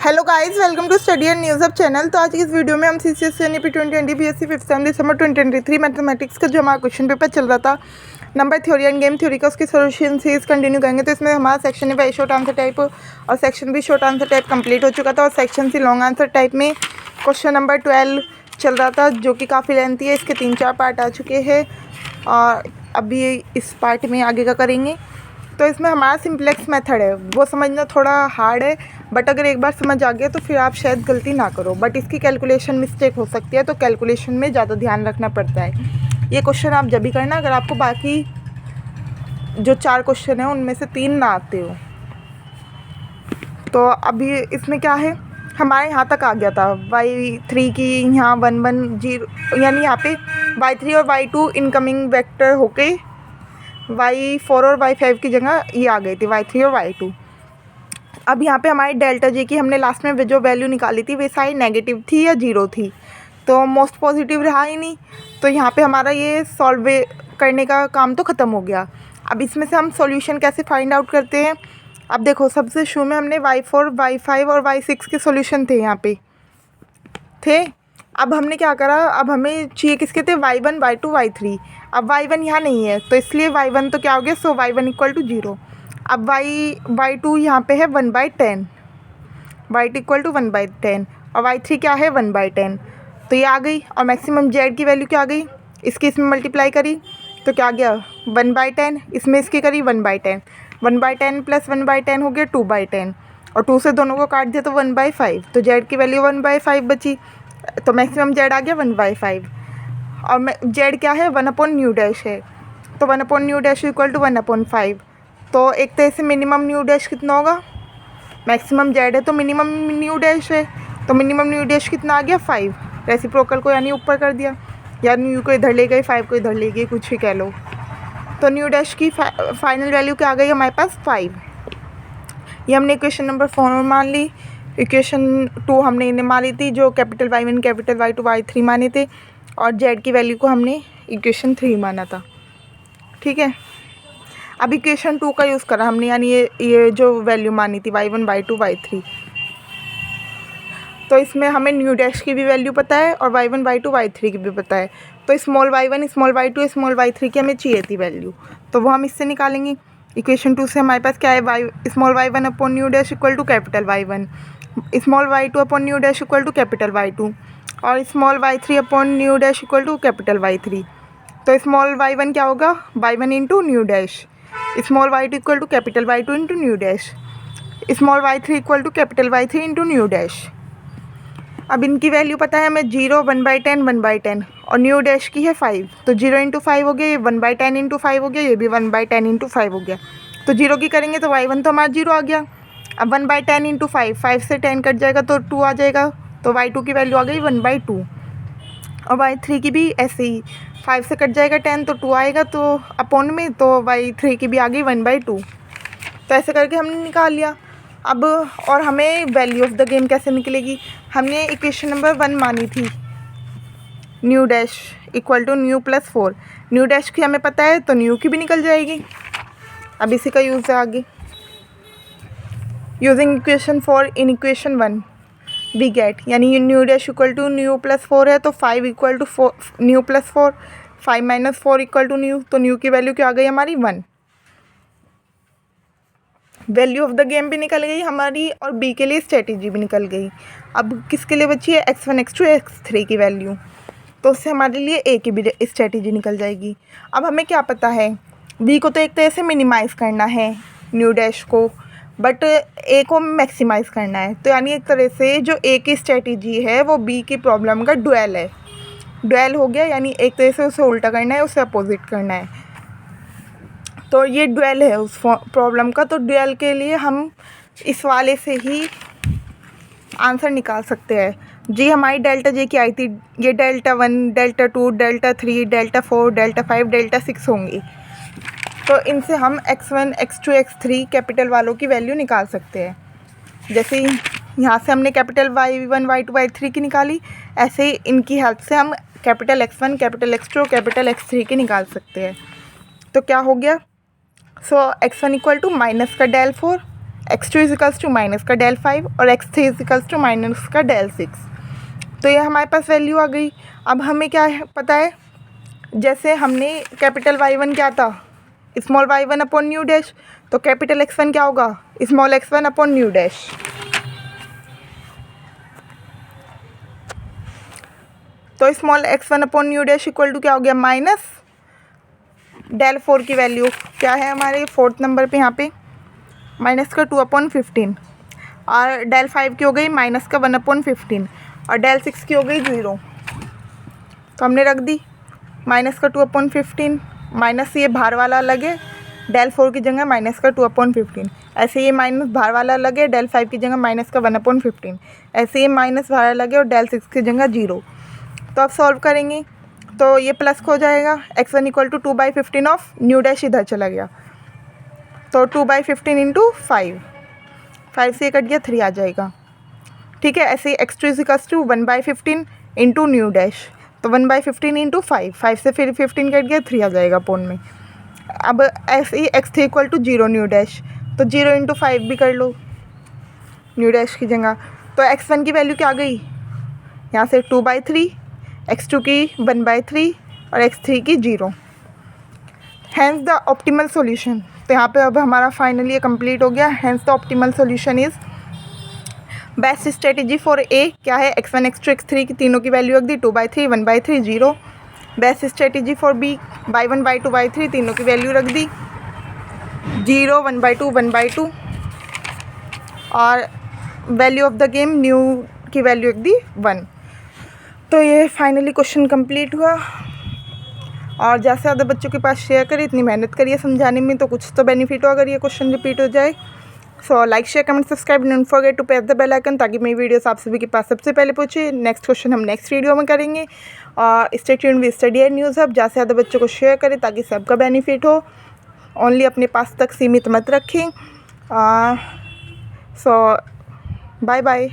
Hello guys, welcome to study and news up channel. तो आज की इस वीडियो में हम CCSE NEP 2020 BSc 5th same दिसंबर 2023 मैथमेटिक्स का जो हमारा क्वेश्चन पेपर चल रहा था number theory end game theory का, उसकी सोल्यूशन सीरीज कंटिन्यू करेंगे। तो इसमें हमारा section A short answer type और section B short answer type complete हो चुका था और section C long answer type में क्वेश्चन नंबर 12 चल रहा था, जो कि काफ़ी लेंथी है। इसके 3-4 पार्ट आ चुके हैं और अभी इस पार्ट में आगे का करेंगे। तो इसमें हमारा सिंप्लेक्स मेथड है, वो समझना थोड़ा हार्ड है, बट अगर एक बार समझ आ गया तो फिर आप शायद गलती ना करो। बट इसकी कैलकुलेशन मिस्टेक हो सकती है, तो कैलकुलेशन में ज़्यादा ध्यान रखना पड़ता है। ये क्वेश्चन आप जब भी करना अगर आपको बाकी जो 4 क्वेश्चन हैं उनमें से 3 ना आते हो। तो अभी इसमें क्या है, हमारे यहाँ तक आ गया था y3 की यहाँ 1 1 0, यानी यहाँ पे y3 और y2 इनकमिंग वेक्टर होके y4 और y5 की जगह ये आ गई थी y3 और y2। अब यहाँ पे हमारी डेल्टा जी की हमने लास्ट में जो वैल्यू निकाली थी वे सारी नेगेटिव थी या जीरो थी, तो मोस्ट पॉजिटिव रहा ही नहीं। तो यहाँ पे हमारा ये सॉल्व करने का काम तो ख़त्म हो गया। अब इसमें से हम सॉल्यूशन कैसे फाइंड आउट करते हैं। अब देखो, सबसे शुरू में हमने y4 y5 और y6 के सॉल्यूशन थे यहाँ पे थे। अब हमने क्या करा, अब हमें चाहिए किसके थे, y1 y2 y3। अब y1 यहाँ नहीं है तो इसलिए y1 तो क्या हो गया, सो y1 इक्वल टू 0। अब y2 यहाँ पे है 1/10, y2 इक्वल टू 1/10 और y3 क्या है 1/10। तो ये आ गई और मैक्सिमम z की वैल्यू क्या आ गई, इसकी इसमें मल्टीप्लाई करी तो क्या आ गया 1/10, इसमें इसकी करी 1/10, 1/10 प्लस 1/10 हो गया 2/10 और 2 से दोनों को काट दिया तो 1/5, तो z की वैल्यू 1/5 बची। तो मैक्सिमम z आ गया 1/5 और z क्या है 1/μ' है, तो 1/μ' इक्वल टू 1/5। तो एक तरह से मिनिमम न्यू डैश कितना होगा, मैक्सिमम जेड है तो मिनिमम न्यू डैश है, तो मिनिमम न्यू डैश कितना आ गया 5। रेसिप्रोकल को यानी ऊपर कर दिया, या न्यू को इधर ले गए 5 को इधर ले गए, कुछ भी कह लो। तो न्यू डैश की फाइनल वैल्यू क्या आ गई हमारे पास 5। ये हमने इक्वेशन नंबर 4 मान ली। इक्वेशन 2 हमने इन्हें मानी थी जो capital y1 capital y2 y3 माने थे, और जेड की वैल्यू को हमने इक्वेशन 3 माना था। ठीक है, अब इक्वेशन 2 का यूज़ करा हमने, यानी ये जो वैल्यू मानी थी y1 y2 y3। तो इसमें हमें न्यू डैश की भी वैल्यू पता है और y1 y2 y3 की भी पता है। तो small y1 small y2 small y3 की हमें चाहिए थी वैल्यू, तो वो हम इससे निकालेंगे। इक्वेशन 2 से हमारे पास क्या है, small y1 upon nu dash equal to capital y1, small y2 upon nu dash equal to capital y2 और small y3 upon nu dash equal to capital y3। तो स्मॉल y1 क्या होगा y1 into nu dash, small y2 equal to capital y2 into nu dash, small y3 equal to capital y3 into nu dash. अब इनकी value पता है हमें 0 1/10 1/10 और new dash की है 5, तो 0 इंटू 5 हो गया, ये 1/10 इंटू 5 हो गया, ये भी 1/10 इंटू 5 हो गया। तो 0 की करेंगे तो y1 तो हमारा 0 आ गया। अब 1/10 इंटू 5 से 10 कट जाएगा तो 2 आ जाएगा, तो y2 की वैल्यू आ गई 1/2 और y3 की भी ऐसे ही 5 से कट जाएगा 10 तो 2 आएगा, तो अपॉन में तो y3 की भी आ गई 1/2। तो ऐसे करके हमने निकाल लिया। अब और हमें वैल्यू ऑफ द गेम कैसे निकलेगी, हमने इक्वेशन नंबर 1 मानी थी nu dash equal to nu plus 4। Nu dash की हमें पता है तो न्यू की भी निकल जाएगी। अब इसी का यूज़ है आगे, using equation 4 in equation 1 we get, यानी nu dash equal to nu plus 4 है तो 5 equal to 4 nu plus 4, 5 minus 4 equal to nu, तो न्यू की वैल्यू क्या आ गई हमारी 1। वैल्यू ऑफ द गेम भी निकल गई हमारी और बी के लिए स्ट्रेटेजी भी निकल गई। अब किसके लिए बची है x1 x2 x3 की वैल्यू, तो उससे हमारे लिए ए की भी स्ट्रेटेजी निकल जाएगी। अब हमें क्या पता है, बी को तो एक तरह से मिनिमाइज़ करना है न्यू डैश को, बट ए को मैक्सिमाइज़ करना है। तो यानी एक तरह से जो ए की स्ट्रेटेजी है वो बी की प्रॉब्लम का ड्वेल है। ड्वेल हो गया, यानी एक तरह से उसे उल्टा करना है, उसे अपोजिट करना है। तो ये ड्वेल है उस प्रॉब्लम का। तो ड्वेल के लिए हम इस वाले से ही आंसर निकाल सकते हैं। जी हमारी डेल्टा जे की आई थी, ये delta 1 delta 2 delta 3 delta 4 delta 5 delta 6 होंगी। तो इनसे हम x1 x2 x3 कैपिटल वालों की वैल्यू निकाल सकते हैं। जैसे यहाँ से हमने कैपिटल y1 y2 y3 की निकाली, ऐसे ही इनकी हेल्प से हम capital x1 capital x2 capital x3 की निकाल सकते हैं। तो क्या हो गया, so x1 equal to minus का डेल 4, x2 इजिकल्स टू माइनस का डेल 5 और x3 इजिकल्स टू माइनस का डेल 6। तो ये हमारे पास वैल्यू आ गई। अब हमें क्या है पता है, जैसे हमने कैपिटल y1 क्या था, small y1 upon nu dash, तो कैपिटल x1 क्या होगा, small x1 upon nu dash. तो small x1 upon nu dash equal to क्या हो गया, माइनस डेल 4 की वैल्यू क्या है हमारे 4th नंबर पे, यहाँ पे माइनस का 2/15 और डेल 5 की हो गई माइनस का 1/15 और डेल 6 की हो गई 0। तो हमने रख दी माइनस का 2/15, माइनस ये बाहर वाला अलग है, डेल 4 की जगह माइनस का 2/15। ऐसे ये माइनस बाहर वाला अलग है, डेल 5 की जगह माइनस का 1/15। ऐसे ये माइनस बाहर अलग है और डेल 6 की जगह 0। तो अब सॉल्व करेंगे तो ये प्लस हो जाएगा, x1 equal to 2/15 of nu dash इधर चला गया, तो 2/15 इंटू 5 से कट गया 3 आ जाएगा। ठीक है, ऐसे ही x2 equals to 1/15 into nu dash, तो 1/15 इंटू 5 से फिर 15 कट गया 3 आ जाएगा पोन में। अब ऐसे ही x3 equal to 0 nu dash, तो 0 इंटू 5 भी कर लो न्यू डैश की जगह। तो x1 की वैल्यू क्या आ गई, यहाँ से 2/3, x2 की 1/3 और x3 की 0। हैंस द ऑप्टिमल सॉल्यूशन, तो यहाँ पे अब हमारा फाइनली ये कंप्लीट हो गया। Hence the optimal solution is, best strategy for A क्या है, x1 x2 x3 की तीनों की वैल्यू रख दी, 2/3 1/3 0। Best strategy for B, y1 y2 y3 तीनों की वैल्यू रख दी, 0 1/2 1/2 और value of the game new की वैल्यू रख दी 1। तो ये फाइनली क्वेश्चन कंप्लीट हुआ। और ज़्यादा से ज़्यादा बच्चों के पास शेयर करिए, इतनी मेहनत करिए समझाने में, तो कुछ तो बेनिफिट हो अगर ये क्वेश्चन रिपीट हो जाए। So like share comment subscribe, don't forget to press the bell icon, ताकि मेरी वीडियोस आप सभी के पास सबसे पहले पहुँचे। नेक्स्ट क्वेश्चन हम नेक्स्ट वीडियो में करेंगे। और stay tuned with study and news hub, ज़्यादा से ज़्यादा बच्चों को शेयर करें ताकि सबका बेनिफिट हो, ओनली अपने पास तक सीमित मत रखें। सो बाय बाय।